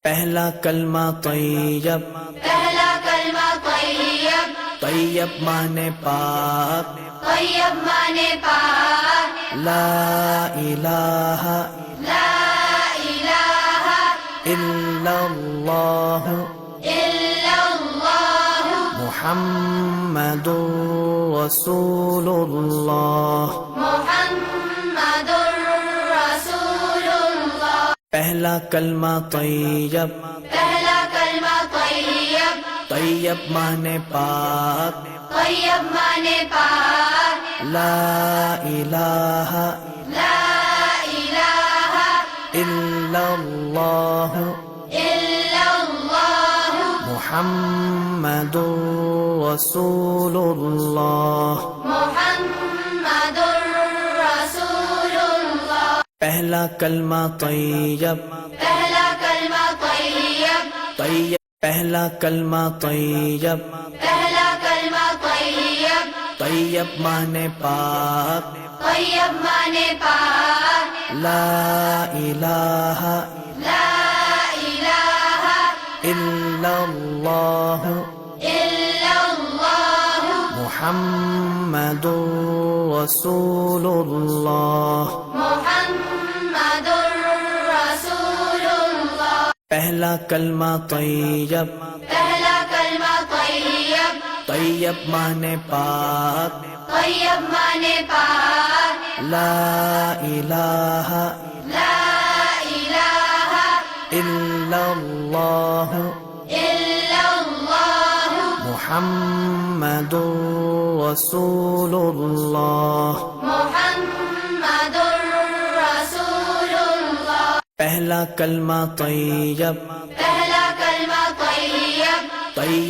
پہلا کلمہ طیب، پہلا کلمہ طیب، طیب مانے پاک، طیب مانے پاک، لا الہ لا الہ الا اللہ الا اللہ محمد رسول اللہ۔ محمد رسول اللہ۔ پہلا کلمہ طیب، پہلا کلمہ طیب، طیب مانے پاک، طیب مانے پاک، لا الہ لا الہ الا اللہ الا اللہ محمد رسول اللہ۔ محمد رسول اللہ۔ پہلا کلمہ طیب، پہلا کلمہ طیب، طیب پہلا کلمہ طیب، پہلا کلمہ طیب، طیب مانے پاک، طیب مانے پاک، لا الہ لا الہ الا اللہ الا اللہ محمد رسول اللہ۔ محمد رسول اللہ۔ پہلا کلمہ طیب، پہلا کلمہ طیب، طیب مانے پاک، طیب مانے پاک، لا الہ لا الہ الا اللہ الا اللہ محمد رسول اللہ۔ محمد رسول اللہ۔ پہلا کلمہ طیب، پہلا کلمہ طیب، طیب